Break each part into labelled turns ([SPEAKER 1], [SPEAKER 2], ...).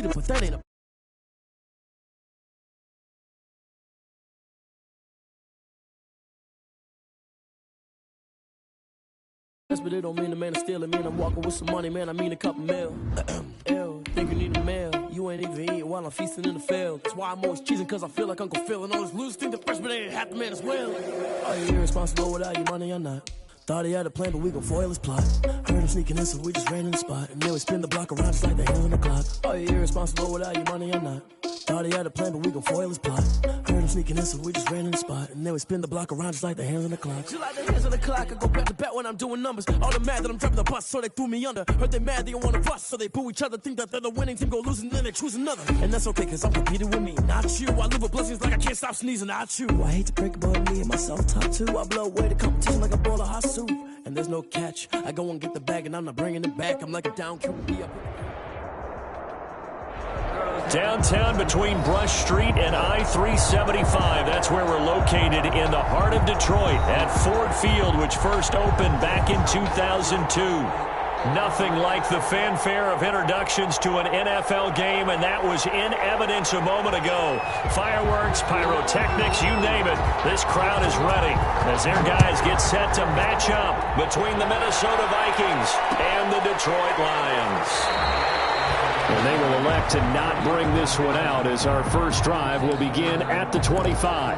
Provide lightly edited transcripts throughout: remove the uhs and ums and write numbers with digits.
[SPEAKER 1] conceited, but that ain't a but it don't mean the man is stealing. Man, I'm walking with some money, man. I mean a couple mil. Ew, think you need a meal. You ain't even eating while I'm feasting in the field. That's why I'm always cheesing, cause I feel like Uncle Phil. And all those losers think the freshman ain't half the man as well. Are you irresponsible without your money or not? Thought he had a plan, but we gon' foil his plot. Heard him sneaking in, so we just ran in the spot. And then we spin the block around just like the hands on the clock. Are you irresponsible without your money or not? Thought he had a plan, but we gon' foil his plot. Heard him sneaking in, so we just ran in the spot. And then we spin the block around just like the hands on the clock. Just like the hands on the clock, I go back to back when I'm doing numbers. All the mad that I'm dropping the bus, so they threw me under. Heard they mad, they don't wanna bust, so they boo each other. Think that they're the winning team, go losing, then they choose another. And that's okay, cause I'm competing with me, not you. I live with blessings like I can't stop sneezing, not you. I hate to break it, but me and myself top two. I blow away the competition like a bowl of hot soup. And there's no catch. I go and get the bag and I'm not bringing it back. I'm like a down QB up.
[SPEAKER 2] Downtown between Brush Street and I-375. That's where we're located in the heart of Detroit at Ford Field, which first opened back in 2002. Nothing like the fanfare of introductions to an NFL game, and that was in evidence a moment ago. Fireworks, pyrotechnics, you name it. This crowd is ready as their guys get set to match up between the Minnesota Vikings and the Detroit Lions. And they will elect to not bring this one out as our first drive will begin at the 25.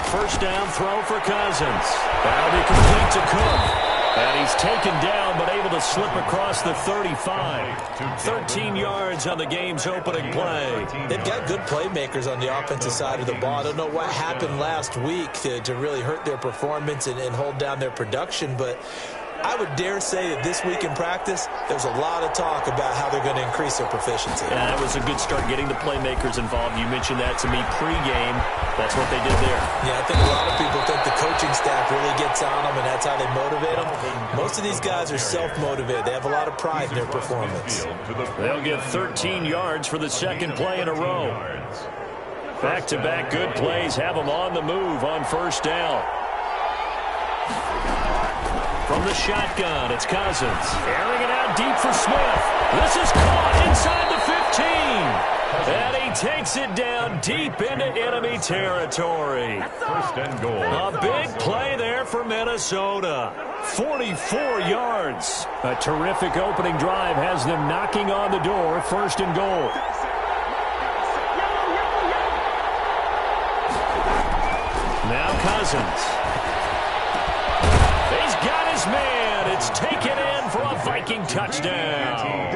[SPEAKER 2] First down throw for Cousins. That'll be complete to Cook. And he's taken down but able to slip across the 35. 13 yards on the game's opening play.
[SPEAKER 3] They've got good playmakers on the offensive side of the ball. I don't know what happened last week to really hurt their performance and hold down their production, but I would dare say that this week in practice, there's a lot of talk about how they're going to increase their proficiency.
[SPEAKER 2] Yeah, it was a good start getting the playmakers involved. You mentioned that to me pregame. That's what they did there.
[SPEAKER 3] Yeah, I think a lot of people think the coaching staff really gets on them, and that's how they motivate them. Most of these guys are self-motivated. They have a lot of pride in their performance.
[SPEAKER 2] They'll get 13 yards for the second play in a row. Back-to-back good plays have them on the move on first down. From the shotgun, it's Cousins. Airing it out deep for Smith. This is caught inside the 15. And he takes it down deep into enemy territory.
[SPEAKER 4] First and goal.
[SPEAKER 2] A big play there for Minnesota. 44 yards. A terrific opening drive has them knocking on the door. First and goal. Now Cousins. Man, it's taken in for a Viking touchdown.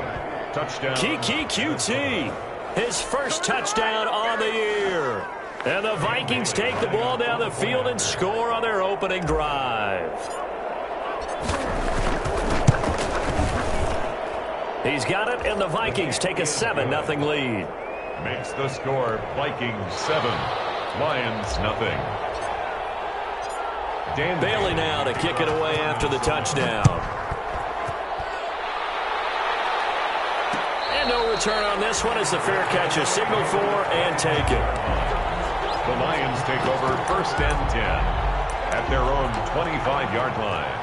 [SPEAKER 2] Kiki QT, his first touchdown on the year. And the Vikings take the ball down the field and score on their opening drive. He's got it, and the Vikings take a 7-0 lead.
[SPEAKER 4] Makes the score Vikings 7, Lions nothing.
[SPEAKER 2] Dan Bailey now to kick it away after the touchdown. And no return on this one as the fair catch is signaled for and taken.
[SPEAKER 4] The Lions take over first and 10 at their own 25-yard line.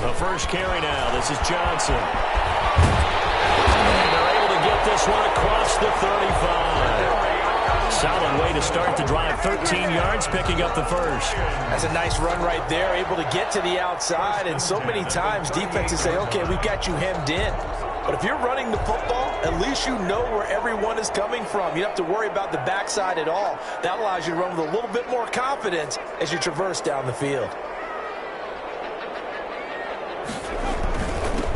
[SPEAKER 2] The first carry now. This is Johnson. And they're able to get this one across the 35. Solid way to start the drive. 13 yards, picking up the first.
[SPEAKER 3] That's a nice run right there. Able to get to the outside. And so many times defenses say, okay, we've got you hemmed in. But if you're running the football, at least you know where everyone is coming from. You don't have to worry about the backside at all. That allows you to run with a little bit more confidence as you traverse down the field.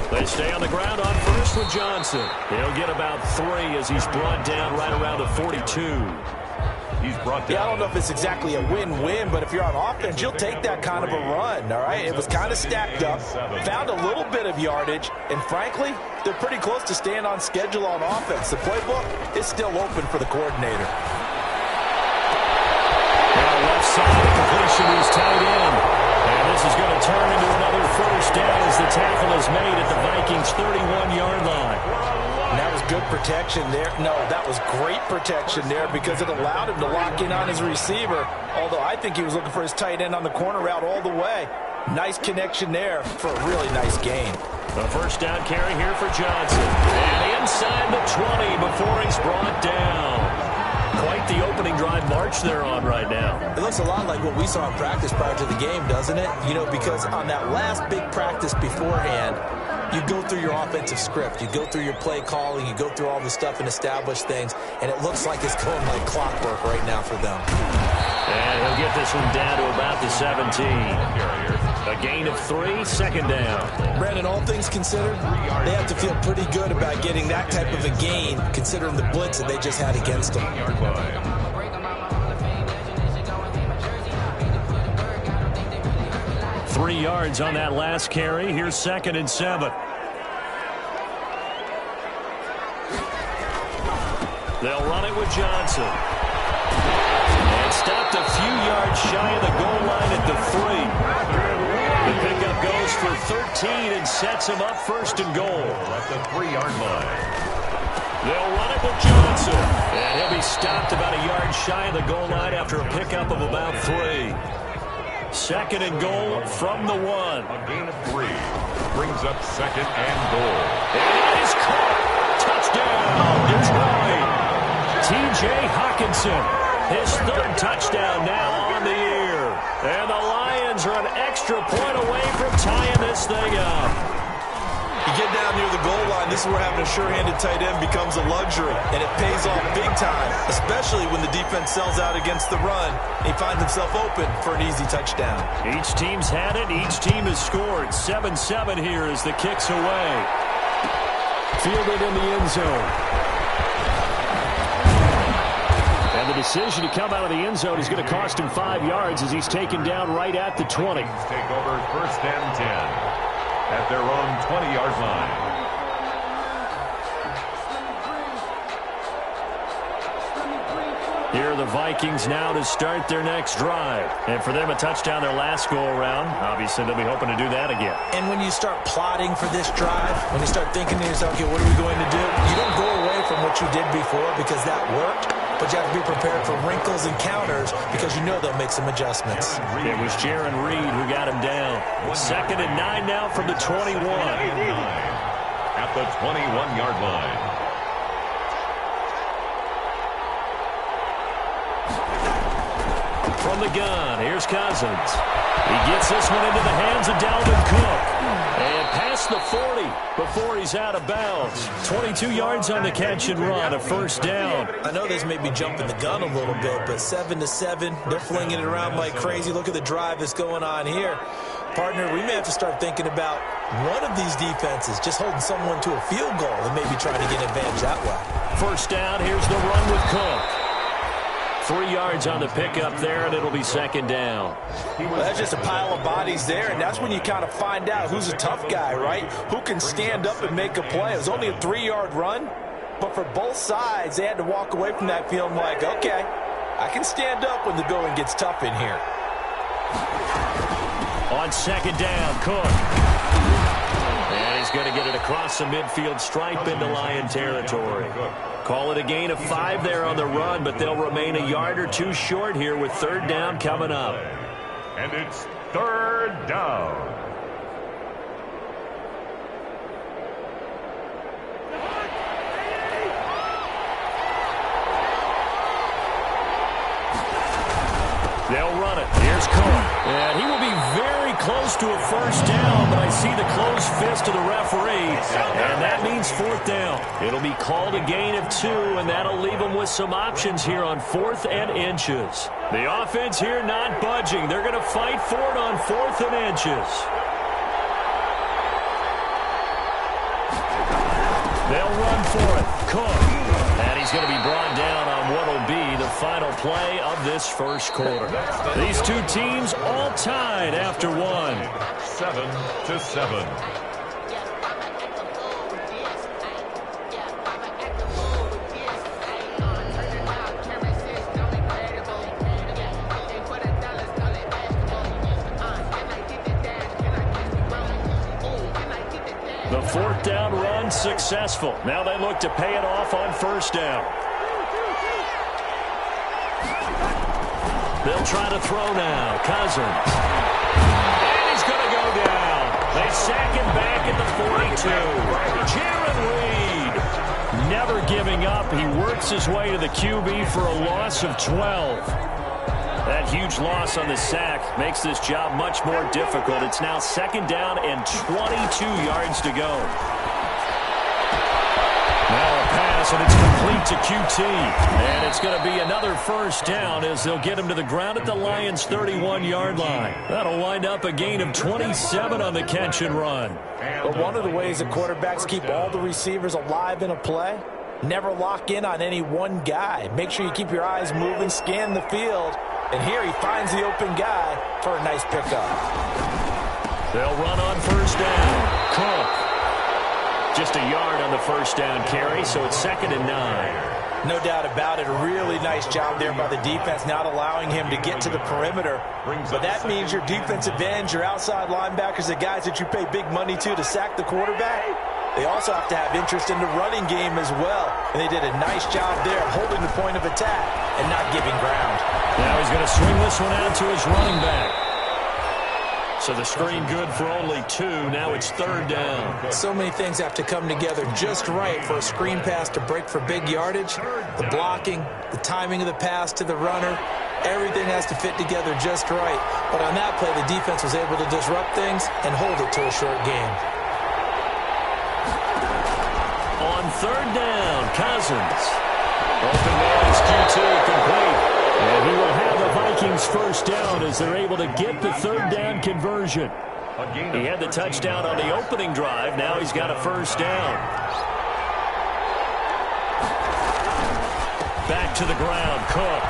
[SPEAKER 2] They stay on the ground on first with Johnson. He'll get about 3 as he's brought down right around the 42.
[SPEAKER 4] He's brought down.
[SPEAKER 3] Yeah, I don't know if it's exactly a win-win, but if you're on offense, you'll take that kind of a run, all right? It was kind of stacked up, found a little bit of yardage, and frankly, they're pretty close to staying on schedule on offense. The playbook is still open for the coordinator.
[SPEAKER 2] Now left side, completion is tight end.
[SPEAKER 3] good protection there. No, that was great protection there because it allowed him to lock in on his receiver, although I think he was looking for his tight end on the corner route all the way. Nice connection there for a really nice gain.
[SPEAKER 2] A first down carry here for Johnson. And inside the 20 before he's brought down. Quite the opening drive march they're on right now.
[SPEAKER 3] It looks a lot like what we saw in practice prior to the game, doesn't it? You know, because on that last big practice beforehand, you go through your offensive script. You go through your play calling. You go through all the stuff and establish things. And it looks like it's going like clockwork right now for them.
[SPEAKER 2] And he'll get this one down to about the 17. A gain of 3, second down.
[SPEAKER 3] Brandon, all things considered, they have to feel pretty good about getting that type of a gain, considering the blitz that they just had against them.
[SPEAKER 2] 3 yards on that last carry. Here's 2nd and 7. They'll run it with Johnson. And stopped a few yards shy of the goal line at the 3. The pickup goes for 13 and sets him up 1st and goal.
[SPEAKER 4] At the 3-yard line.
[SPEAKER 2] They'll run it with Johnson. And he'll be stopped about a yard shy of the goal line after a pickup of about 3. 2nd and goal from the 1.
[SPEAKER 4] A gain of 3. Brings up 2nd and goal.
[SPEAKER 2] It is caught. Touchdown, Detroit. T.J. Hawkinson, his 3rd touchdown now on the year. And the Lions are an extra point away from tying this thing up.
[SPEAKER 3] You get down near the goal line, this is where having a sure-handed tight end becomes a luxury, and it pays off big time, especially when the defense sells out against the run. He finds himself open for an easy touchdown.
[SPEAKER 2] Each team's had it. Each team has scored. 7-7 here as the kick's away. Fielded in the end zone. And the decision to come out of the end zone is going to cost him 5 yards as he's taken down right at the 20.
[SPEAKER 4] Take over 1st and 10 at their own 20-yard line.
[SPEAKER 2] Here are the Vikings now to start their next drive. And for them, a touchdown their last go-around. Obviously, they'll be hoping to do that again.
[SPEAKER 3] And when you start plotting for this drive, when you start thinking to yourself, okay, what are we going to do? You don't go away from what you did before because that worked, but you have to be prepared for wrinkles and counters because you know they'll make some adjustments.
[SPEAKER 2] It was Jaron Reed who got him down. 2nd and 9 now from the 21.
[SPEAKER 4] At the 21-yard line.
[SPEAKER 2] From the gun, here's Cousins. He gets this one into the hands of Dalvin Cook. And past the 40 before he's out of bounds. 22 yards on the catch and run, a 1st down.
[SPEAKER 3] I know this may be jumping the gun a little bit, but 7-7, they're flinging it around like crazy. Look at the drive that's going on here. Partner, we may have to start thinking about one of these defenses just holding someone to a field goal and maybe trying to get an advantage that way.
[SPEAKER 2] 1st down, here's the run with Cook. 3 yards on the pickup there, and it'll be 2nd down.
[SPEAKER 3] Well, that's just a pile of bodies there, and that's when you kind of find out who's a tough guy, right? Who can stand up and make a play. It was only a 3-yard run, but for both sides, they had to walk away from that feeling like, okay, I can stand up when the going gets tough in here.
[SPEAKER 2] On 2nd down, Cook. And he's going to get it across the midfield stripe into Lion territory. Call it a gain of 5 there on the run, but they'll remain a yard or 2 short here with 3rd down coming up.
[SPEAKER 4] And it's 3rd down.
[SPEAKER 2] They'll run it. Here's Cook. And he will be very close to a 1st down, but I see the closed fist of the referee, and that means 4th down. It'll be called a gain of 2, and that'll leave them with some options here on 4th and inches. The offense here not budging. They're going to fight for it on 4th and inches. They'll run for it. Cook. And he's going to be brought down on what will be the final play of this 1st quarter. These two teams all tied after 1.
[SPEAKER 4] 7-7.
[SPEAKER 2] The fourth down run successful. Now they look to pay it off on first down. They'll try to throw now. Cousins. And he's going to go down. They sack him back at the 42. Jaron Reed never giving up. He works his way to the QB for a loss of 12. That huge loss on the sack makes this job much more difficult. It's now second down and 22 yards to go. Now a pass, and it's complete to QT. And it's going to be another first down as they'll get him to the ground at the Lions' 31-yard line. That'll wind up a gain of 27 on the catch and run.
[SPEAKER 3] But one of the ways that quarterbacks keep all the receivers alive in a play, never lock in on any one guy. Make sure you keep your eyes moving, scan the field. And here he finds the open guy for a nice pickup.
[SPEAKER 2] They'll run on first down. Cook. Just a yard on the first down carry, so it's 2nd and 9.
[SPEAKER 3] No doubt about it. A really nice job there by the defense, not allowing him to get to the perimeter. But that means your defensive ends, your outside linebackers, the guys that you pay big money to sack the quarterback, they also have to have interest in the running game as well. And they did a nice job there of holding the point of attack and not giving ground.
[SPEAKER 2] Now he's going to swing this one out to his running back. So the screen good for only 2. Now it's 3rd down.
[SPEAKER 3] So many things have to come together just right for a screen pass to break for big yardage. The blocking, the timing of the pass to the runner, everything has to fit together just right. But on that play, the defense was able to disrupt things and hold it to a short game.
[SPEAKER 2] On 3rd down, Cousins. Open man is QT, complete. And he will have the Vikings first down as they're able to get the 3rd down conversion. He had the touchdown on the opening drive. Now he's got a first down. Back to the ground, Cook.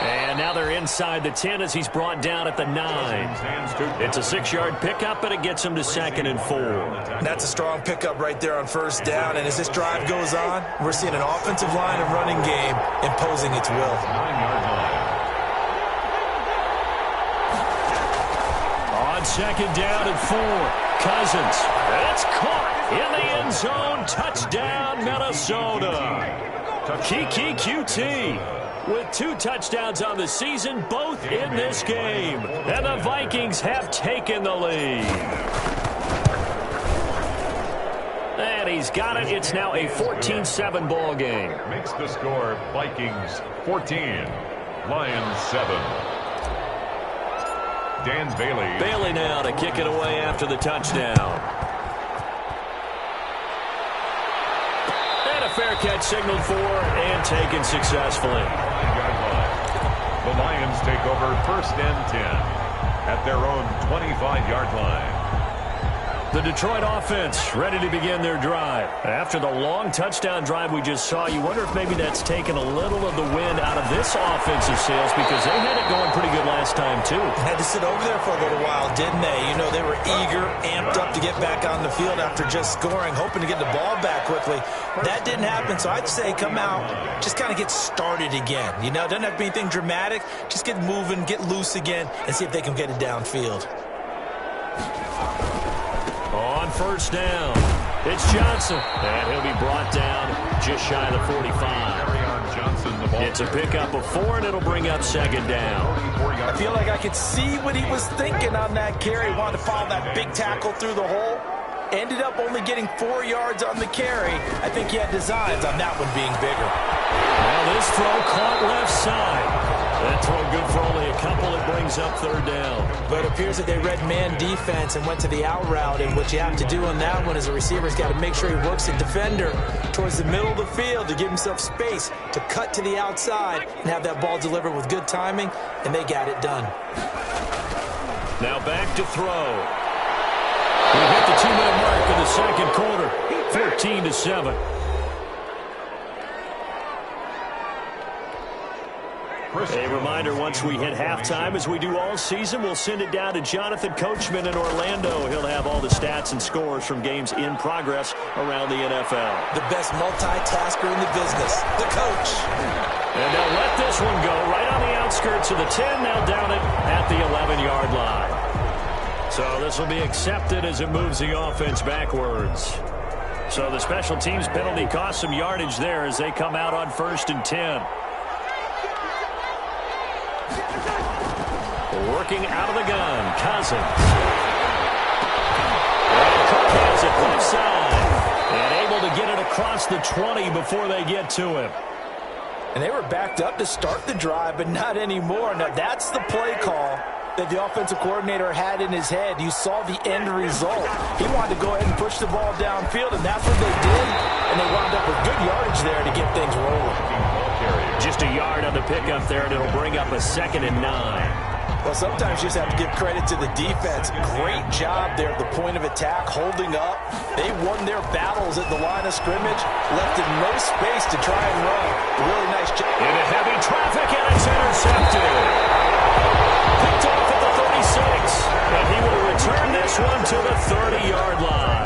[SPEAKER 2] And now they're inside the 10 as he's brought down at the 9. It's a 6-yard pickup, and it gets him to 2nd and 4.
[SPEAKER 3] That's a strong pickup right there on first down. And as this drive goes on, we're seeing an offensive line and running game imposing its will.
[SPEAKER 4] 9-yard line.
[SPEAKER 2] On 2nd down and 4, Cousins. It's caught in the end zone. Touchdown, Minnesota. Kiki QT. With 2 touchdowns on the season, both in this game. And the Vikings have taken the lead. And he's got it. It's now a 14-7 ball game.
[SPEAKER 4] Makes the score Vikings 14, Lions 7. Dan Bailey.
[SPEAKER 2] Bailey now to kick it away after the touchdown. And a fair catch signaled for and taken successfully.
[SPEAKER 4] The Lions take over 1st and 10 at their own 25-yard line.
[SPEAKER 2] The Detroit offense ready to begin their drive. After the long touchdown drive we just saw, you wonder if maybe that's taken a little of the wind out of this offensive sails because they had it going pretty good last time, too.
[SPEAKER 3] Had to sit over there for a little while, didn't they? You know, they were eager, amped up to get back on the field after just scoring, hoping to get the ball back quickly. That didn't happen, so I'd say come out, just kind of get started again. You know, doesn't have to be anything dramatic. Just get moving, get loose again, and see if they can get it downfield.
[SPEAKER 2] On first down, it's Johnson, and he'll be brought down just shy of the 45.
[SPEAKER 4] Johnson, the ball.
[SPEAKER 2] It's a pickup of 4, and it'll bring up 2nd down.
[SPEAKER 3] I feel like I could see what he was thinking on that carry. He wanted to follow that big tackle through the hole. Ended up only getting 4 yards on the carry. I think he had designs on that one being bigger.
[SPEAKER 2] Well, this throw caught left side. That throw good for only a couple. It brings up 3rd down.
[SPEAKER 3] But it appears that they read man defense and went to the out route. And what you have to do on that one is the receiver's got to make sure he works the defender towards the middle of the field to give himself space to cut to the outside and have that ball delivered with good timing. And they got it done.
[SPEAKER 2] Now back to throw. We hit the 2-minute mark of the 2nd quarter. 14-7. A reminder, once we hit halftime, as we do all season, we'll send it down to Jonathan Coachman in Orlando. He'll have all the stats and scores from games in progress around the NFL.
[SPEAKER 3] The best multitasker in the business, the coach.
[SPEAKER 2] And they'll let this one go right on the outskirts of the 10. They'll down it at the 11-yard line. So this will be accepted as it moves the offense backwards. So the special teams penalty cost some yardage there as they come out on 1st and 10. Working out of the gun, Cousins. And Cook has it left side. And able to get it across the 20 before they get to him.
[SPEAKER 3] And they were backed up to start the drive, but not anymore. Now, that's the play call that the offensive coordinator had in his head. You saw the end result. He wanted to go ahead and push the ball downfield, and that's what they did. And they wound up with good yardage there to get things rolling.
[SPEAKER 2] Just a yard on the pickup there, and it'll bring up a 2nd and 9.
[SPEAKER 3] Well, sometimes you just have to give credit to the defense. Great job there at the point of attack, holding up. They won their battles at the line of scrimmage, left in no space to try and run. Really nice job.
[SPEAKER 2] Into heavy traffic, and it's intercepted. Picked off at the 36, and he will return this one to the 30-yard line.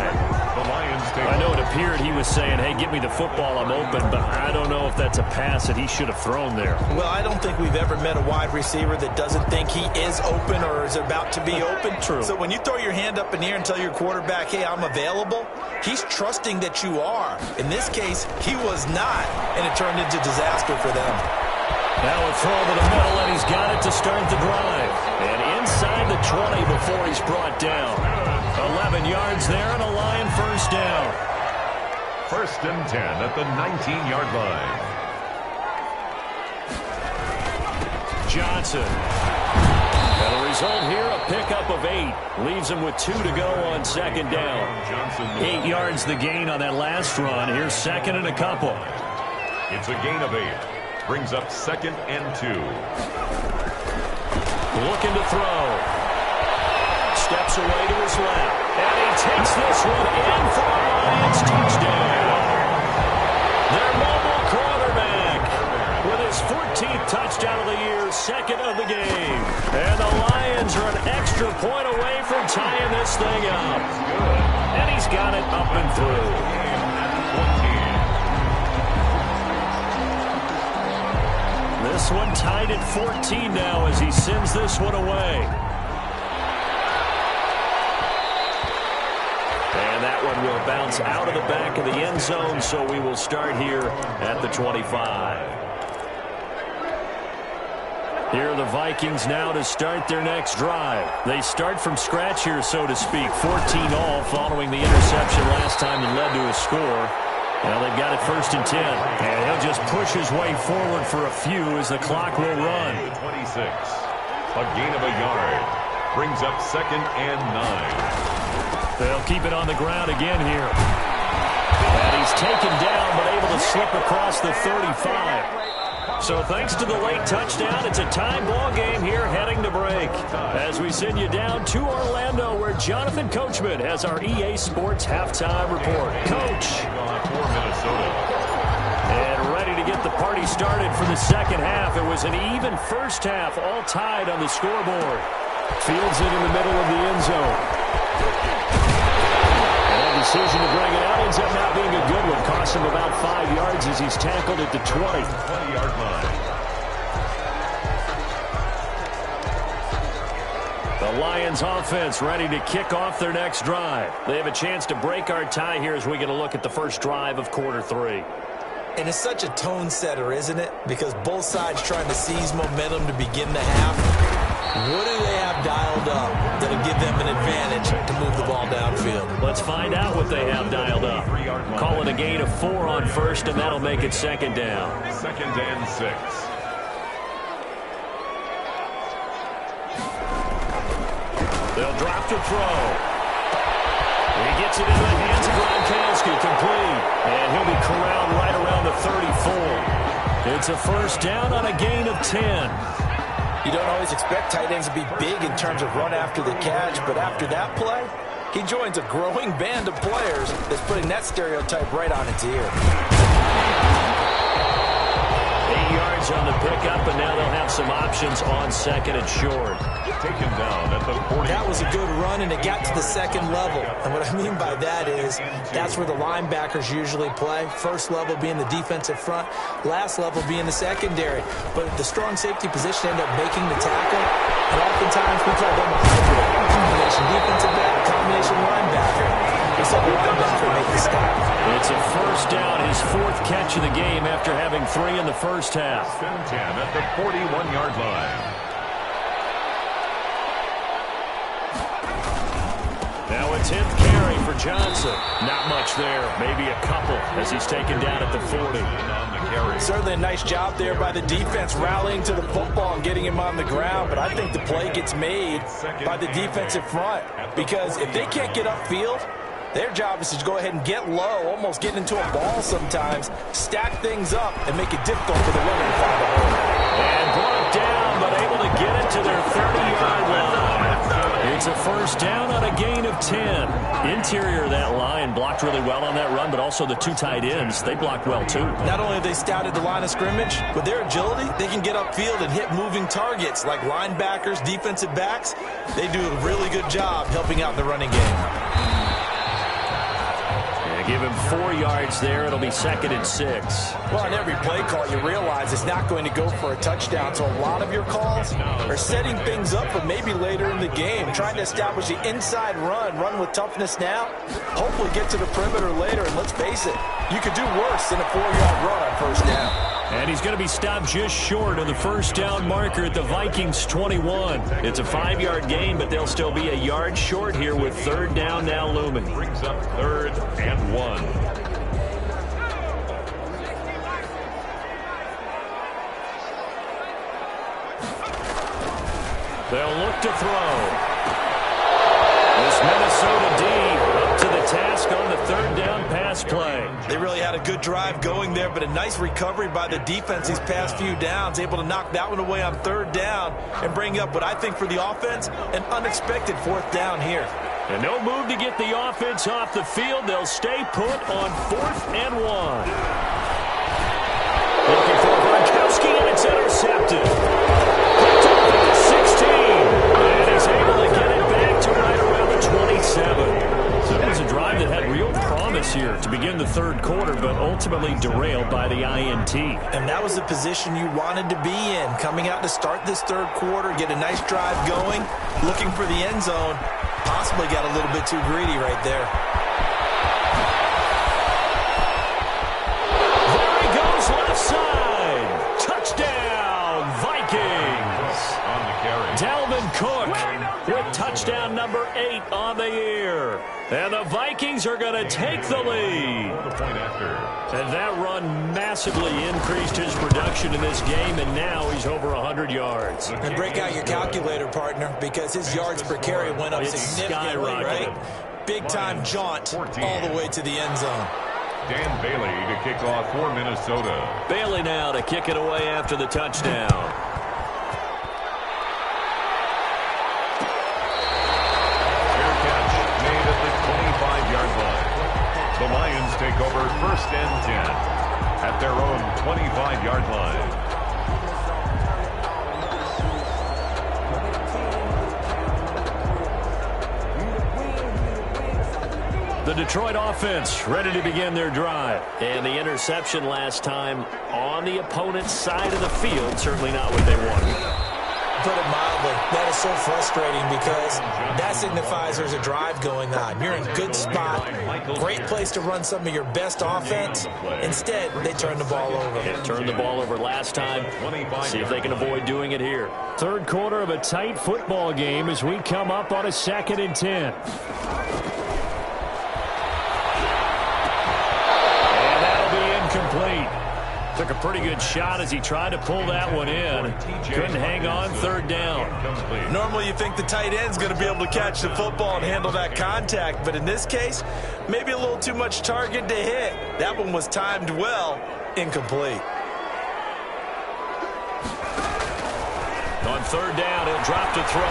[SPEAKER 2] I know it appeared he was saying, hey, give me the football, I'm open, but I don't know if that's a pass that he should have thrown there.
[SPEAKER 3] Well, I don't think we've ever met a wide receiver that doesn't think he is open or is about to be open.
[SPEAKER 2] True.
[SPEAKER 3] So when you throw your hand up in the air and tell your quarterback, hey, I'm available, he's trusting that you are. In this case, he was not, and it turned into disaster for them.
[SPEAKER 2] Now a throw to the middle, and he's got it to start the drive. And inside the 20 before he's brought down. 11 yards there, and a Lion first down.
[SPEAKER 4] 1st and 10 at the 19-yard line.
[SPEAKER 2] Johnson. And the result here, a pickup of 8. Leaves him with 2 to go on 2nd down. 8 yards the gain on that last run. Here's 2nd and a couple.
[SPEAKER 4] It's a gain of 8. Brings up 2nd and 2.
[SPEAKER 2] Looking to throw. Steps away to his left. And he takes this one in for a Lions touchdown. Their mobile quarterback with his 14th touchdown of the year, 2nd of the game. And the Lions are an extra point away from tying this thing up. And he's got it up and through. This one tied at 14 now as he sends this one away. And that one will bounce out of the back of the end zone, so we will start here at the 25. Here are the Vikings now to start their next drive. They start from scratch here, so to speak. 14 all following the interception last time that led to a score. Now they've got it 1st and 10. And he'll just push his way forward for a few as the clock will run.
[SPEAKER 4] 26. A gain of a yard. Brings up 2nd and 9.
[SPEAKER 2] They'll keep it on the ground again here. And he's taken down, but able to slip across the 35. So thanks to the late touchdown, it's a tie ball game here heading to break. As we send you down to Orlando, where Jonathan Coachman has our EA Sports halftime report. Coach.
[SPEAKER 4] For Minnesota.
[SPEAKER 2] And ready to get the party started for the second half. It was an even first half, all tied on the scoreboard. Fields it in the middle of the end zone. Decision to bring it out ends up not being a good one. Costs him about 5 yards as he's tackled at the
[SPEAKER 4] 20-yard
[SPEAKER 2] line. The Lions offense ready to kick off their next drive. They have a chance to break our tie here as we get a look at the first drive of quarter 3.
[SPEAKER 3] And it's such a tone setter, isn't it? Because both sides trying to seize momentum to begin the half. What do they have dialed up that'll give them an advantage to move the ball downfield?
[SPEAKER 2] Let's find out what they have dialed up. Call it a gain of 4 on 1st, and that'll make it 2nd down.
[SPEAKER 4] 2nd and 6.
[SPEAKER 2] They'll drop to throw. He gets it into the hands of Gronkowski, complete. And he'll be corralled right around the 34. It's a first down on a gain of 10.
[SPEAKER 3] You don't always expect tight ends to be big in terms of run after the catch, but after that play, he joins a growing band of players that's putting that stereotype right on its ear.
[SPEAKER 2] 8 yards on the pickup, and now they'll have some options on 2nd and short.
[SPEAKER 4] Taken down at the 40.
[SPEAKER 3] That was a good run, and it got to the 2nd level. And what I mean by that is that's where the linebackers usually play. First level being the defensive front, last level being the secondary. But the strong safety position ended up making the tackle, and oftentimes we call them a hybrid combination combination defensive back, combination linebacker. It's all working out to make the stop.
[SPEAKER 2] It's a first down, his fourth catch of the game after having 3 in the first half.
[SPEAKER 4] 10 at the 41-yard line.
[SPEAKER 2] Now a 10th carry for Johnson. Not much there, maybe a couple as he's taken down at the 40.
[SPEAKER 3] Certainly a nice job there by the defense rallying to the football and getting him on the ground, but I think the play gets made by the defensive front because if they can't get upfield, their job is to go ahead and get low, almost get into a ball sometimes, stack things up, and make it difficult for the runner to find a hole.
[SPEAKER 2] And brought down, but able to get it to their 30-yard line. It's a first down on a gain of 10. Interior of that line blocked really well on that run, but also the 2 tight ends, they blocked well too.
[SPEAKER 3] Not only have they scouted the line of scrimmage, with their agility, they can get upfield and hit moving targets like linebackers, defensive backs. They do a really good job helping out in the running game.
[SPEAKER 2] Give him 4 yards there. It'll be 2nd and 6.
[SPEAKER 3] Well, on every play call, you realize it's not going to go for a touchdown. So a lot of your calls are setting things up for maybe later in the game, trying to establish the inside run with toughness now, hopefully get to the perimeter later. And let's face it, you could do worse than a 4-yard run on first down.
[SPEAKER 2] And he's going to be stopped just short of the first down marker at the Vikings' 21. It's a 5-yard gain, but they'll still be a yard short here with 3rd down now looming.
[SPEAKER 4] Brings up 3rd and 1.
[SPEAKER 2] They'll look to throw. This Minnesota D up to the task on the 3rd down pass play.
[SPEAKER 3] They really had a good drive going there, but a nice recovery by the defense these past few downs, able to knock that one away on 3rd down and bring up what I think for the offense, an unexpected 4th down here.
[SPEAKER 2] And no move to get the offense off the field. They'll stay put on 4th and 1. Looking for Gronkowski, and it's intercepted. Picked up at the 16. And he's able to get it back to right around the 27. So it was a drive that had real promise here to begin the 3rd quarter, but ultimately derailed by the INT.
[SPEAKER 3] And that was the position you wanted to be in, coming out to start this 3rd quarter, get a nice drive going, looking for the end zone. Possibly got a little bit too greedy right there.
[SPEAKER 2] There he goes left side. Touchdown, Vikings.
[SPEAKER 4] On the carry.
[SPEAKER 2] Dalvin Cook with touchdown number 8 on the year. And the Vikings are going to take the lead.
[SPEAKER 4] The point after.
[SPEAKER 2] And that run massively increased his production in this game, and now he's over 100 yards.
[SPEAKER 3] And break out your calculator, partner, because his yards per carry went up significantly, right? Big-time jaunt all the way to the end zone.
[SPEAKER 4] Dan Bailey to kick off for Minnesota.
[SPEAKER 2] Bailey now to kick it away after the touchdown.
[SPEAKER 4] The Lions take over 1st and 10 at their own 25-yard line.
[SPEAKER 2] The Detroit offense ready to begin their drive. And the interception last time on the opponent's side of the field, certainly not what they wanted.
[SPEAKER 3] Put it mildly, that is so frustrating because that signifies there's a drive going on. You're in a good spot, great place to run some of your best offense. Instead, they turn the ball over.
[SPEAKER 2] It turned the ball over last time. See if they can avoid doing it here. 3rd quarter of a tight football game as we come up on a 2nd and 10. And that'll be incomplete. Took a pretty good shot as he tried to pull that one in. Couldn't hang on 3rd down.
[SPEAKER 3] Normally you think the tight end's going to be able to catch the football and handle that contact, but in this case, maybe a little too much target to hit. That one was timed well, incomplete.
[SPEAKER 2] On 3rd down, he'll drop to throw.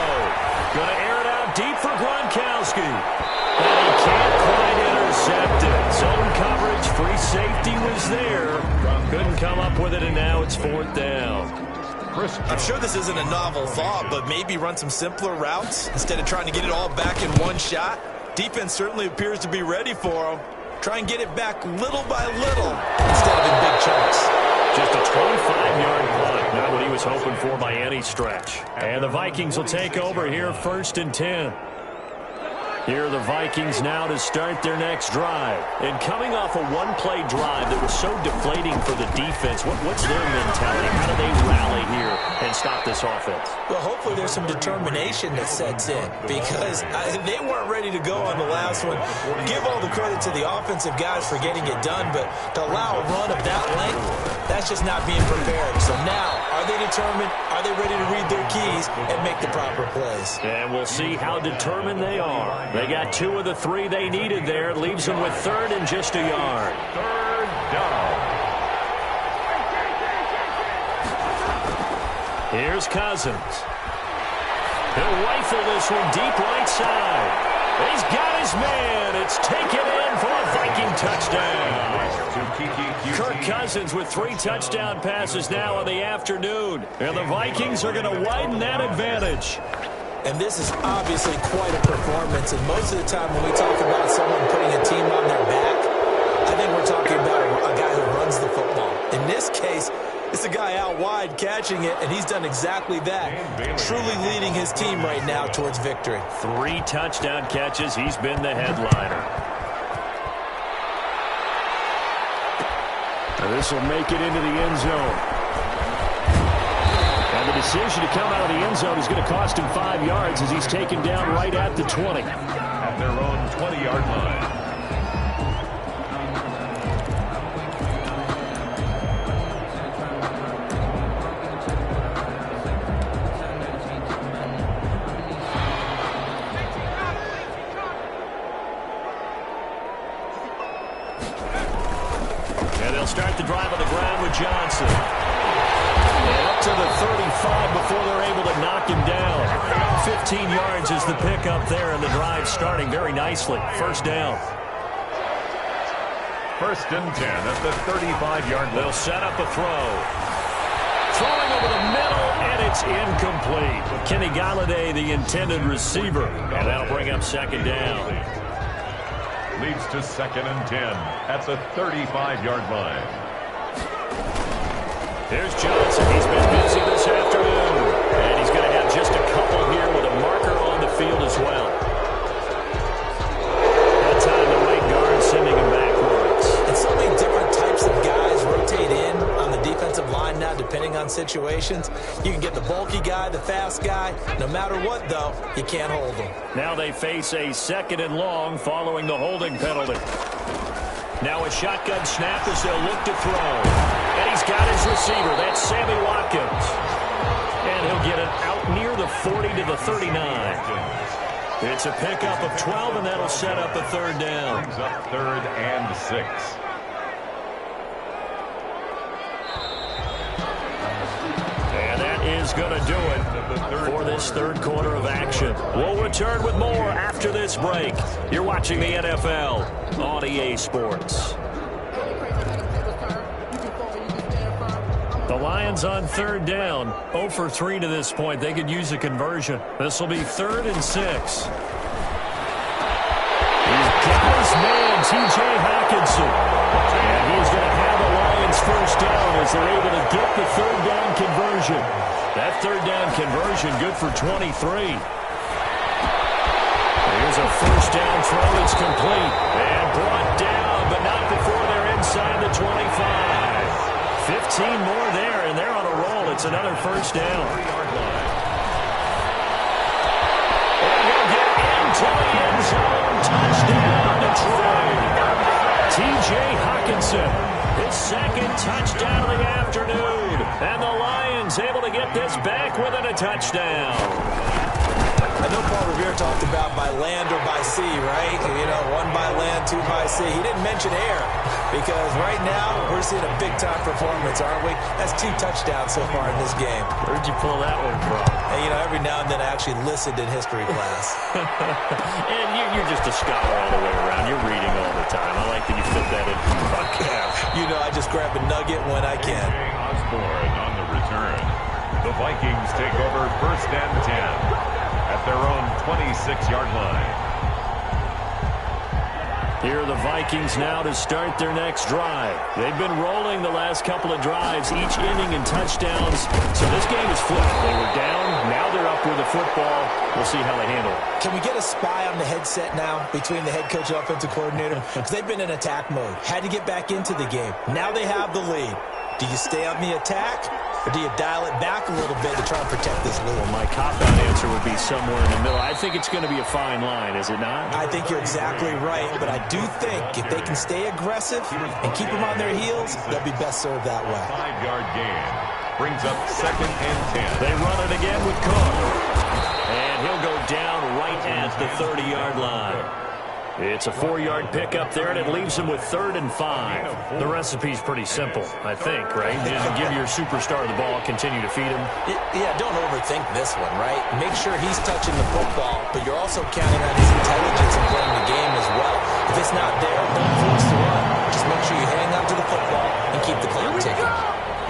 [SPEAKER 2] Going to air it out deep for Gronkowski. And he can't quite intercept it. Zone coverage, free safety was there. Couldn't come up with it, and now it's 4th down.
[SPEAKER 3] I'm sure this isn't a novel thought, but maybe run some simpler routes instead of trying to get it all back in one shot. Defense certainly appears to be ready for him. Try and get it back little by little instead of in big chunks.
[SPEAKER 2] Just a 25-yard punt, not what he was hoping for by any stretch. And the Vikings will take over here 1st and 10. Here are the Vikings now to start their next drive. And coming off a one-play drive that was so deflating for the defense, what's their mentality? How do they rally here and stop this offense?
[SPEAKER 3] Well, hopefully there's some determination that sets in because they weren't ready to go on the last one. Give all the credit to the offensive guys for getting it done, but to allow a run of that length, that's just not being prepared. So now, are they determined? Are they ready to read their keys and make the proper plays?
[SPEAKER 2] And we'll see how determined they are. They got 2 of the 3 they needed there. It leaves them with 3rd and just a yard.
[SPEAKER 4] 3rd down.
[SPEAKER 2] Here's Cousins. He'll rifle this one deep right side. He's got his man. It's taken in for a Viking touchdown. Kirk Cousins with 3 touchdown passes now on the afternoon. And the Vikings are going to widen that advantage.
[SPEAKER 3] And this is obviously quite a performance. And most of the time when we talk about someone putting a team on their back, I think we're talking about a guy who runs the football. In this case, it's a guy out wide catching it, and he's done exactly that, truly leading his team right now towards victory.
[SPEAKER 2] 3 touchdown catches. He's been the headliner. And this will make it into the end zone. And the decision to come out of the end zone is going to cost him 5 yards as he's taken down right at the 20.
[SPEAKER 4] At their own 20-yard line.
[SPEAKER 2] And they'll start the drive on the ground with Johnson. And up to the 35 before they're able to knock him down. 15 yards is the pickup there, and the drive starting very nicely. 1st down.
[SPEAKER 4] 1st and 10 at the 35-yard line.
[SPEAKER 2] They'll set up a throw. Throwing over the middle, and it's incomplete. Kenny Galladay, the intended receiver. And that'll bring up 2nd down.
[SPEAKER 4] Leads to 2nd and 10 at the 35-yard line.
[SPEAKER 2] Here's Johnson. He's been busy this afternoon. And he's going to have just a couple here with a marker on the field as well. That time the right guard sending him backwards.
[SPEAKER 3] And so many different types of guys rotate in on the defensive line now depending on situations. You can get the bulky guy, the fast guy. No matter what, though, you can't hold them.
[SPEAKER 2] Now they face a 2nd and long following the holding penalty. Now a shotgun snap as they'll look to throw. And he's got his receiver. That's Sammy Watkins. And he'll get it out near the 40 to the 39. It's a pickup of 12, and that'll set up a 3rd down.
[SPEAKER 4] Brings up 3rd and 6.
[SPEAKER 2] And that is going to do it for this 3rd quarter of action. We'll return with more after this break. You're watching the NFL on EA Sports. The Lions on 3rd down. 0 for 3 to this point. They could use a conversion. This will be 3rd and 6. He's got his man, T.J. Hawkinson. And he's going to have the Lions 1st down as they're able to get the 3rd down conversion. That 3rd down conversion good for 23. Here's a 1st down throw. It's complete. And brought down, but not before they're inside the 25. 15 more there, and they're on a roll. It's another 1st down. And he'll get into the end zone. Touchdown, Detroit. T.J. Hawkinson, his 2nd touchdown of the afternoon. And the Lions able to get this back within a touchdown.
[SPEAKER 3] I know Paul Revere talked about by land or by sea, right? You know, 1 by land, 2 by sea. He didn't mention air because right now we're seeing a big-time performance, aren't we? That's 2 touchdowns so far in this game.
[SPEAKER 2] Where'd you pull that one from?
[SPEAKER 3] And, you know, every now and then I actually listened in history class.
[SPEAKER 2] And you're just a scholar all the way around. You're reading all the time. I like that you fit that in.
[SPEAKER 3] You know, I just grab a nugget when I can.
[SPEAKER 4] Osborne on the return. The Vikings take over 1st and 10. At their own 26-yard line.
[SPEAKER 2] Here are the Vikings now to start their next drive. They've been rolling the last couple of drives, each inning in touchdowns. So this game is flipped. They were down. Now they're up with the football. We'll see how they handle it.
[SPEAKER 3] Can we get a spy on the headset now between the head coach and offensive coordinator? Because they've been in attack mode. Had to get back into the game. Now they have the lead. Do you stay on the attack, or do you dial it back a little bit to try and protect this lead?
[SPEAKER 2] Well, my cop-out answer would be somewhere in the middle. I think it's going to be a fine line, is it not?
[SPEAKER 3] I think you're exactly right, but I do think if they can stay aggressive and keep them on their heels, they'll be best served that way.
[SPEAKER 4] 5-yard gain brings up 2nd and 10.
[SPEAKER 2] They run it again with Cook. And he'll go down right at the 30-yard line. It's a 4-yard pickup there, and it leaves him with 3rd and 5. The recipe's pretty simple, I think, right? Just give your superstar the ball, continue to feed him.
[SPEAKER 3] Yeah, don't overthink this one, right? Make sure he's touching the football, but you're also counting on his intelligence in playing the game as well. If it's not there, don't force the run. Just make sure you hang on to the football and keep the clock ticking.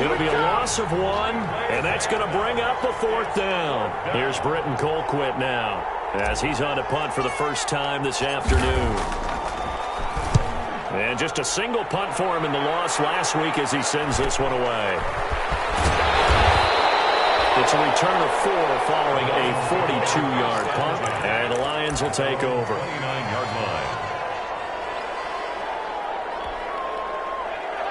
[SPEAKER 2] It'll be a loss of 1, and that's going to bring up a 4th down. Here's Britton Colquitt now, as he's on to punt for the first time this afternoon. And just a single punt for him in the loss last week as he sends this one away. It's a return of 4 following a 42-yard punt, and the Lions will take over.
[SPEAKER 4] 29-yard line.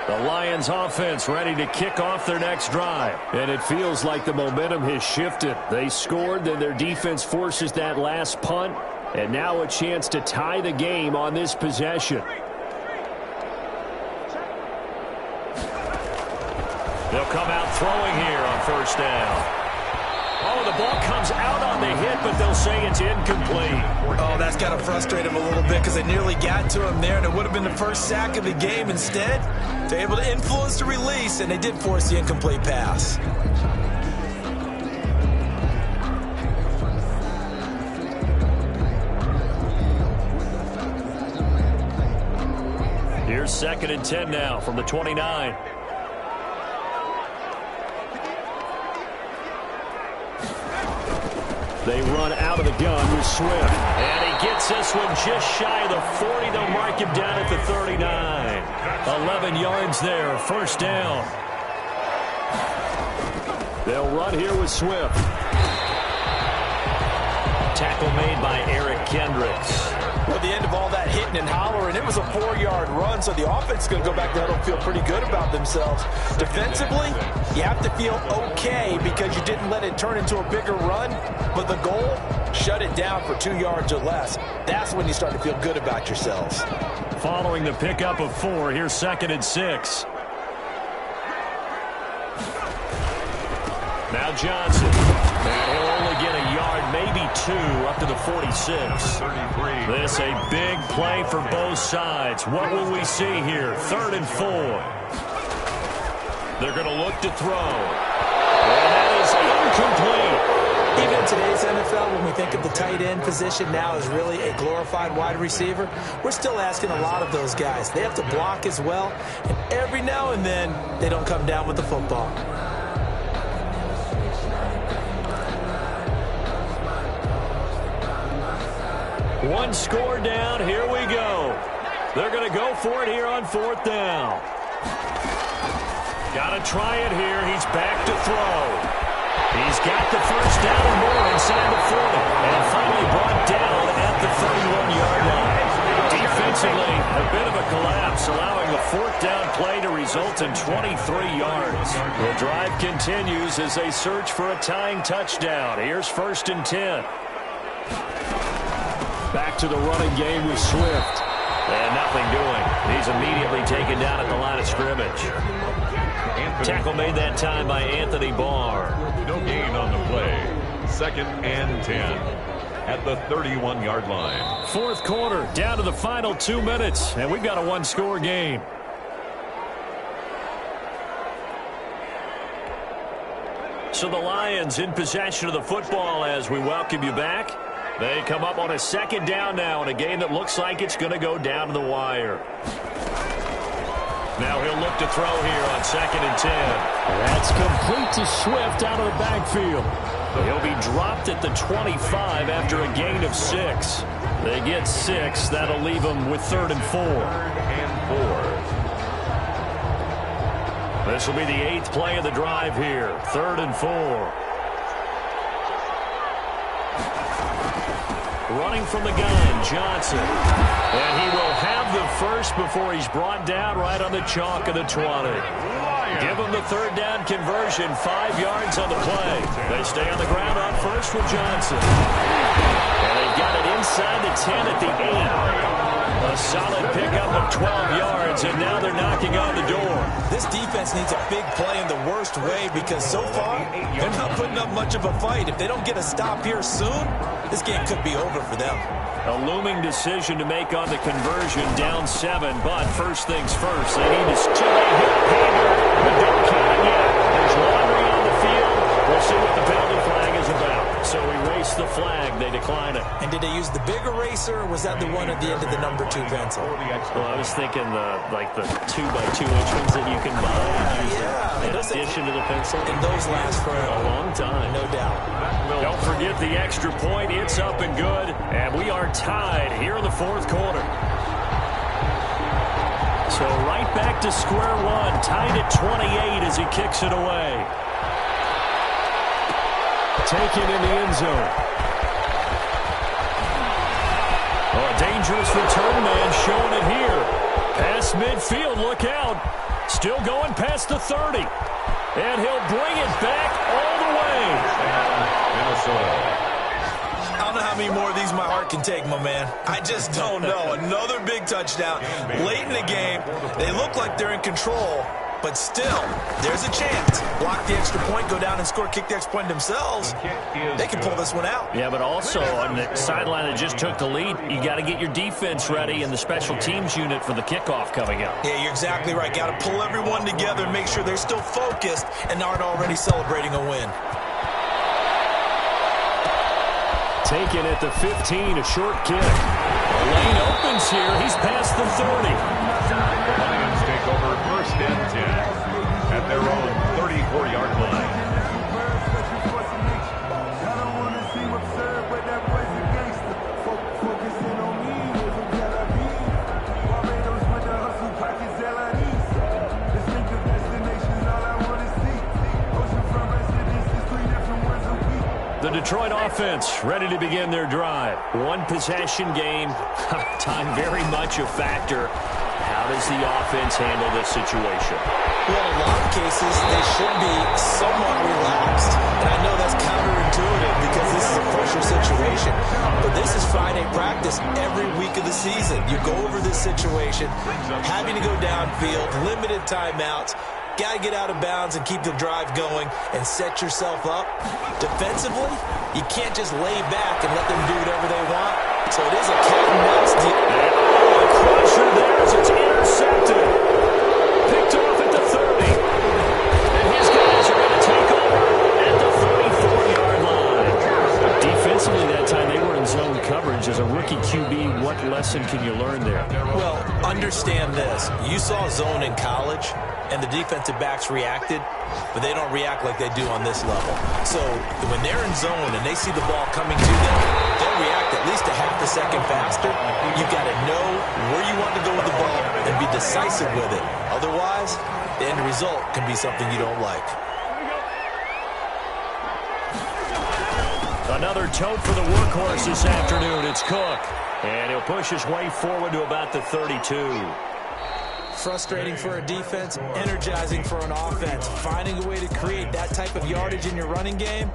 [SPEAKER 2] The Lions offense ready to kick off their next drive. And it feels like the momentum has shifted. They scored, then their defense forces that last punt. And now a chance to tie the game on this possession. They'll come out throwing here on 1st down. Oh, the ball comes out on the hit, but they'll say it's incomplete.
[SPEAKER 3] Oh, that's got to frustrate him a little bit because they nearly got to him there, and it would have been the first sack of the game. Instead, they're able to influence the release, and they did force the incomplete pass.
[SPEAKER 2] Here's 2nd and 10 now from the 29. They run out of the gun with Swift. And he gets this one just shy of the 40. They'll mark him down at the 39. 11 yards there, 1st down. They'll run here with Swift. Tackle made by Eric Kendricks.
[SPEAKER 3] Well, at the end of all that hitting and hollering, it was a 4-yard run, so the offense is going to go back there and feel pretty good about themselves. Defensively, you have to feel okay because you didn't let it turn into a bigger run, but the goal, shut it down for 2 yards or less. That's when you start to feel good about yourselves.
[SPEAKER 2] Following the pickup of 4, here's 2nd and 6. Now Johnson. And he'll only get a yard, maybe 2, up to the 46. This a big play for both sides. What will we see here? 3rd and 4. They're going to look to throw. And that is incomplete.
[SPEAKER 3] Even in today's NFL, when we think of the tight end position now as really a glorified wide receiver, we're still asking a lot of those guys. They have to block as well, and every now and then, they don't come down with the football.
[SPEAKER 2] One score down. Here we go. They're going to go for it here on 4th down. Got to try it here. He's back to throw. He's got the 1st down and more inside the 40. And finally brought down at the 31-yard line. Defensively, a bit of a collapse, allowing the 4th down play to result in 23 yards. The drive continues as they search for a tying touchdown. Here's 1st and 10. Back to the running game with Swift. And nothing doing. He's immediately taken down at the line of scrimmage. Tackle made that time by Anthony Barr.
[SPEAKER 4] No gain on the play. 2nd and 10 at the 31-yard line.
[SPEAKER 2] 4th quarter, down to the final 2 minutes. And we've got a 1-score game. So the Lions in possession of the football as we welcome you back. They come up on a 2nd down now in a game that looks like it's going to go down to the wire. Now he'll look to throw here on 2nd and 10.
[SPEAKER 1] That's complete to Swift out of the backfield.
[SPEAKER 2] He'll be dropped at the 25 after a gain of 6. They get 6. That'll leave them with 3rd and 4.
[SPEAKER 4] 3rd and 4.
[SPEAKER 2] This will be the 8th play of the drive here. 3rd and 4. Running from the gun, Johnson. And he will have the first before he's brought down right on the chalk of the 20. Give him the 3rd down conversion, 5 yards on the play. They stay on the ground on first with Johnson. And they've got it inside the 10 at the 8. A solid pickup of 12 yards, and now they're knocking on the door.
[SPEAKER 3] This defense needs a big play in the worst way because so far, they're not putting up much of a fight. If they don't get a stop here soon, this game could be over for them.
[SPEAKER 2] A looming decision to make on the conversion, down 7, but first things first. They need to but don't count it yet. There's laundry on the field. We'll see what the penalty flag is about. So erase the flag. They decline it.
[SPEAKER 3] And did they use the big eraser, or was that the one at the end of the number 2 pencil?
[SPEAKER 2] Well, I was thinking the 2x2-inch ones that you can buy in addition to the pencil.
[SPEAKER 3] And those last for
[SPEAKER 2] a long time.
[SPEAKER 3] No doubt.
[SPEAKER 2] Don't forget the extra point. It's up and good. And we are tied here in the 4th quarter. So right back to square one. Tied at 28 as he kicks it away. Taken in the end zone. Oh, a dangerous return man showing it here. Past midfield, look out. Still going past the 30. And he'll bring it back all the way.
[SPEAKER 4] Minnesota.
[SPEAKER 3] I don't know how many more of these my heart can take, my man. I just don't know. Another big touchdown. Late in the game, they look like they're in control. But still, there's a chance. Block the extra point, go down and score, kick the extra point themselves. They can pull this one out.
[SPEAKER 2] Yeah, but also on the sideline that just took the lead, you got to get your defense ready and the special teams unit for the kickoff coming up.
[SPEAKER 3] Yeah, you're exactly right. Got to pull everyone together and make sure they're still focused and aren't already celebrating a win.
[SPEAKER 2] Taken at the 15, a short kick. Lane opens here. He's past the 30.
[SPEAKER 4] Lions take over 1st and 10 at their own 34-yard line.
[SPEAKER 2] The Detroit offense ready to begin their drive. One possession game. Time very much a factor. How does the offense handle this situation?
[SPEAKER 3] Well, in a lot of cases, they should be somewhat relaxed. And I know that's counterintuitive because this is a pressure situation. But this is Friday practice every week of the season. You go over this situation, having to go downfield, limited timeouts. Got to get out of bounds and keep the drive going and set yourself up. Defensively, you can't just lay back and let them do whatever they want. So it is a cat and mouse deal.
[SPEAKER 2] Oh, a crusher there as it's intercepted. Picked off at the 30. And his guys are going to take over at the 34-yard line. Defensively that time, they were in zone coverage. As a rookie QB, what lesson can you learn there?
[SPEAKER 3] Well, understand this. You saw zone in college, and the defensive backs reacted, but they don't react like they do on this level. So when they're in zone and they see the ball coming to them, they'll react at least a half a second faster. You've got to know where you want to go with the ball and be decisive with it. Otherwise, the end result can be something you don't like.
[SPEAKER 2] Another tote for the workhorse this afternoon. It's Cook. And he'll push his way forward to about the 32.
[SPEAKER 3] Frustrating for a defense, energizing for an offense. Finding a way to create that type of yardage in your running game,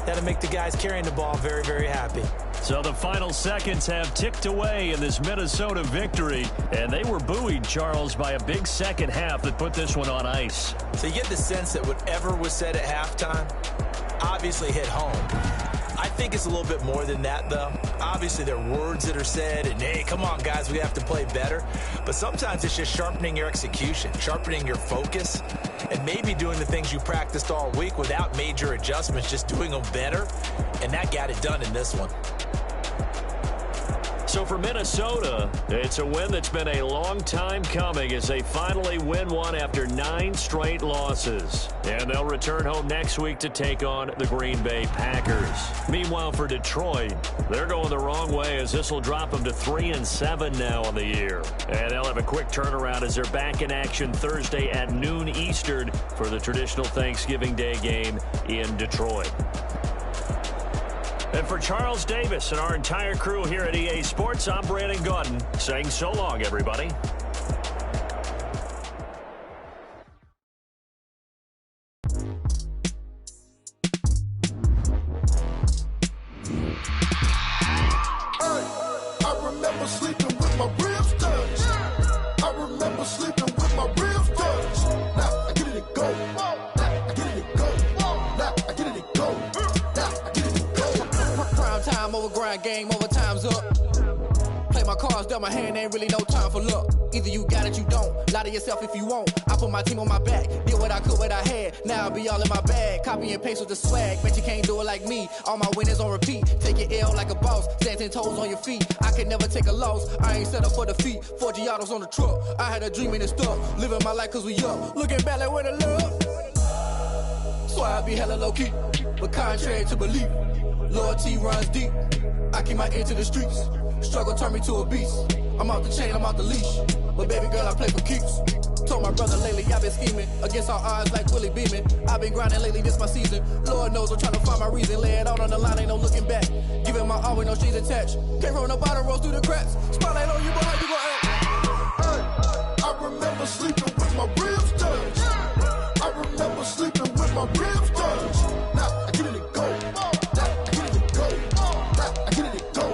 [SPEAKER 3] that'll make the guys carrying the ball very, very happy.
[SPEAKER 2] So the final seconds have ticked away in this Minnesota victory, and they were buoyed, Charles, by a big second half that put this one on ice.
[SPEAKER 3] So you get the sense that whatever was said at halftime obviously hit home. I think it's a little bit more than that, though. Obviously, there are words that are said, and, hey, come on, guys, we have to play better. But sometimes it's just sharpening your execution, sharpening your focus, and maybe doing the things you practiced all week without major adjustments, just doing them better. And that got it done in this one.
[SPEAKER 2] So So for Minnesota, it's a win that's been a long time coming as they finally win one after 9 straight losses. And they'll return home next week to take on the Green Bay Packers. Meanwhile, for Detroit, they're going the wrong way as this will drop them to 3-7 now on the year. And they'll have a quick turnaround as they're back in action Thursday at noon Eastern for the traditional Thanksgiving Day game in Detroit. And for Charles Davis and our entire crew here at EA Sports, I'm Brandon Gaudin saying so long, everybody.
[SPEAKER 5] I remember sleeping with my ribs touched. I remember sleeping with my ribs touched. Now I get it and go. Now I get it and go. Now I get it and go. Now I get it and go.
[SPEAKER 6] Prime time over grind game, over time's up. Play my cards, dealt my hand, ain't really no time for luck. Either you got it, you don't. Lie to yourself if you won't. I put my team on my back, did what I could, what I had. Now I be all in my bag, copy and paste with the swag. Bet you can't do it like me. All my winners on repeat. Take your L like a boss, stand 10 toes on your feet. I can never take a loss. I ain't set up for defeat. 4 Giottos on the truck. I had a dream and it stuck. Living my life cause we up. Looking back like where the love. So I be hella low key, but contrary to belief, loyalty runs deep. I keep my ear to the streets. Struggle turned me to a beast. I'm out the chain, I'm out the leash. But baby girl, I play for keeps. Told my brother lately, I've been scheming against all odds like Willie Beeman. I've been grinding lately, this my season. Lord knows I'm trying to find my reason. Lay it out on the line, ain't no looking back. Giving my all with no strings attached. Came from the bottom, rose through the cracks. Spotlight on you, boy, how you gon' act?
[SPEAKER 5] I remember sleeping with my ribs touched. I remember sleeping with my ribs touched. Now I get it and go. Now I get it and go. Now I get it and go.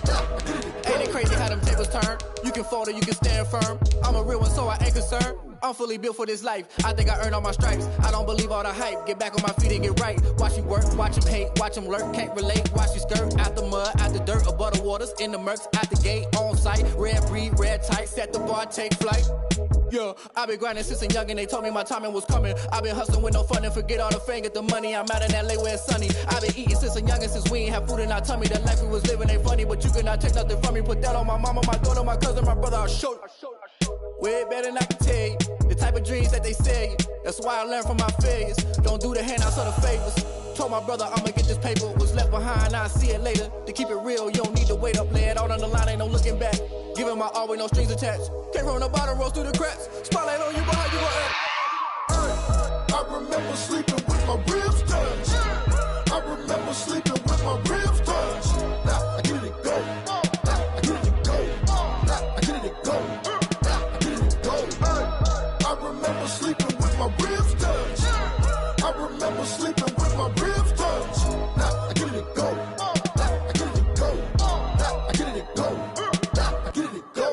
[SPEAKER 5] Now I get it and go.
[SPEAKER 6] Ain't it crazy how them tables turn? You can fold or you can stand firm. I'm a real one, so I ain't concerned. I'm fully built for this life. I think I earned all my stripes. I don't believe all the hype. Get back on my feet and get right. Watch you work, watch him hate, watch him lurk. Can't relate, watch you skirt. Out the mud, out the dirt, above the waters, in the murks, out the gate, on site. Red breed, red tight, set the bar, take flight. Yeah, I been grinding since a young and they told me my timing was coming. I been hustling with no fun and forget all the fame, get the money. I'm out in LA where it's sunny. I been eating since a young and since we ain't have food in our tummy. The life we was living ain't funny, but you cannot take nothing from me. Put that on my mama, my daughter, my cousin, my brother, I'll show you. Way better than I can tell you. The type of dreams that they sell you. That's why I learned from my failures. Don't do the handouts or the favors. Told my brother I'ma get this paper. Was left behind, I'll see it later. To keep it real, you don't need to wait up. Lay it out on the line, ain't no looking back. Giving my all with no strings attached. Came from the bottom, rose through the cracks. Spotlight on you, boy, how you gon' act?
[SPEAKER 5] I remember sleeping with my ribs touched. I remember sleeping with my ribs touched. Now I get it and go. Now I get it and go. Now I get it and go. Now I get it and go. I remember sleeping with my ribs touched. I remember sleeping with my ribs touched. Now I get it and go. Now I get it and go. Now I get it and go. Now I get it and go.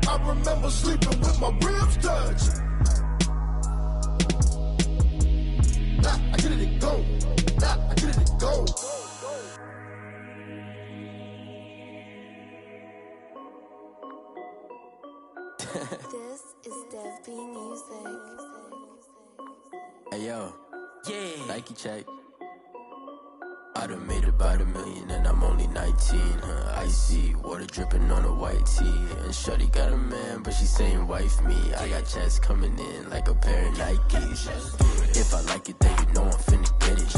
[SPEAKER 5] I remember sleeping with my ribs touched. Now I get it and go. Now I get it and go.
[SPEAKER 7] This is Dev B Music.
[SPEAKER 8] Hey yo, yeah, Nike check. I done made about $1 million and I'm only 19, icy, water dripping on a white tee. And shorty got a man, but she saying wife me. I got checks coming in like a pair of Nikes. If I like it, then you know I'm finna get it.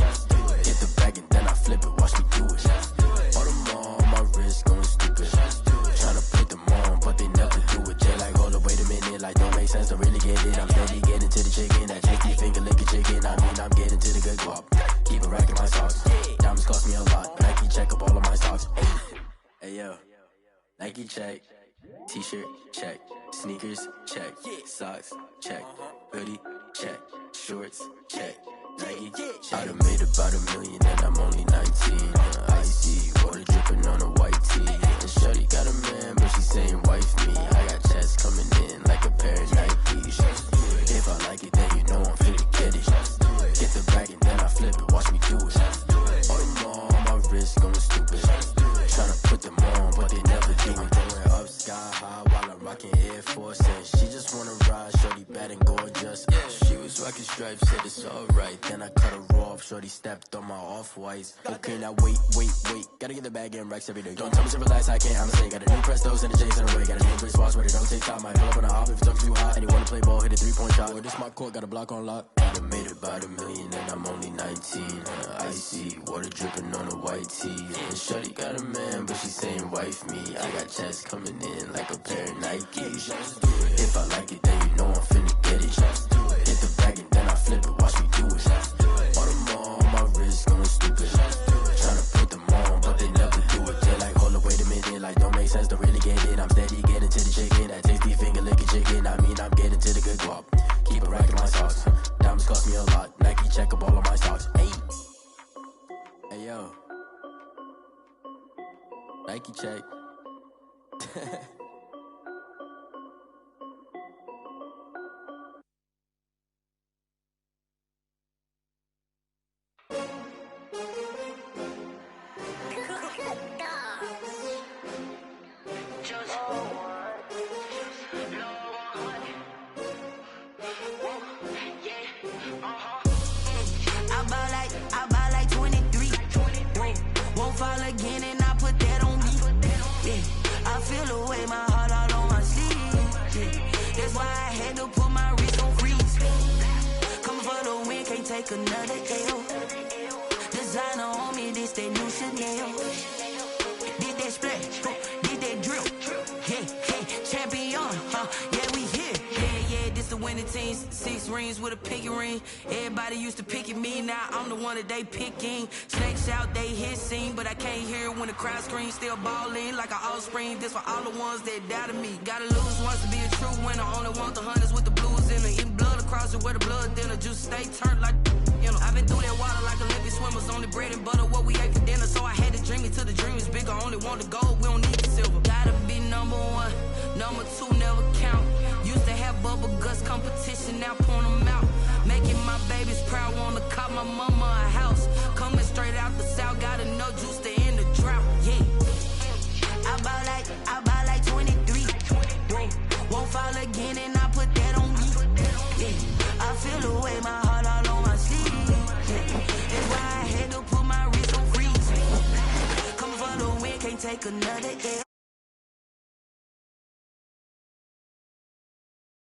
[SPEAKER 8] Get the bag and then I flip it, watch me do it. All them on my wrist going stupid. Tryna put them on, but they never do it. They like, hold up, wait a minute, like don't make sense to really get it. I'm steady getting to the chicken, that chicky finger licking chicken. I mean, I'm getting to the good guap. Keep a rack in my socks. Diamonds cost me a lot. Nike check up all of my stocks. Hey yo, Nike check. T-shirt check. Sneakers check. Socks check. Hoodie check. Shorts check. Nike I done made about $1 million and I'm only 19. Icy, water dripping on a white tee. And shorty got a man, but she saying wife me. I got checks coming in like a pair of Nikes. If I like it, then you know I'm finna get it. Get the bag and then I flip it, watch me do it. All them on my wrist going stupid. Tryna put them on, but they never do it. Going up sky high while I'm rocking Air Force. And she just wanna ride, shorty bad and gorgeous. She was rocking stripes, said it's alright. Then I cut her off, shorty stepped on my off off-whites. Okay, now wait. Gotta get the bag and racks every day. Don't tell me to relax, I can't, I'm saying. Got a new Prestos and the J's in the way. Got a new Chris Boss, but it don't take time. Might pull up on the hop if it talks too hot. And you wanna play ball, hit a 3-point shot. Boy, this my court, got a block on lock. I done made about $1 million and I'm only 19. Icy, water dripping on a white tee. And shorty got a man, but she saying wife me. I got checks coming in like a pair of Nikes. If I like it, then you know I'm finna get it. Hit the bag and then I flip it, watch me do it. All them on my wrist going stupid. Tryna put them on, but they never do it. They're like, hold up, wait a minute, like don't make sense, don't really get it. I'm steady getting to the chicken, that tasty finger licking chicken. I mean, I'm getting to the good guap. Keep a rack in my socks. Diamonds cost me a lot. Nike check up all of my stocks. Hey yo, Nike check.
[SPEAKER 9] I buy like 23. Won't fall again and I put that on me. Yeah, I feel the way, my heart all on my sleeve. Yeah, that's why I had to put my wrist on freeze. Coming for the win, can't take another L. Designer on me, this that new Chanel. Did that splash, did that drill. Yeah, champion, yeah, we here. Yeah, this the winning team. 6 rings with a pinky ring. Everybody used to pick at me, now I'm the one that they picking. Snakes out, they hit scene, but I can't hear it when the crowd screams. Still balling like an offspring. This for all the ones that doubted me. Gotta lose once to be a true winner. Only want the hunters with the blues in it. Eating blood across it where the blood thinner. Juice stay turned like, you know. I've been through that water like Olympic swimmers. Only bread and butter, what we ate for dinner. So I had to dream it till the dream is bigger. Only want the gold, we don't need the silver. Gotta be number 1, number 2 never count. Used to have bubble guts competition, now point them out. Making my babies proud, wanna cop my mama a house. Coming straight out the south, gotta know juice to end the drought. Yeah, I buy like 23. Won't fall again and I put that on me. Yeah, I feel the way, my heart all on my sleeve. Yeah, that's why I had to put my wrist on freeze. Coming for the win, can't take another L.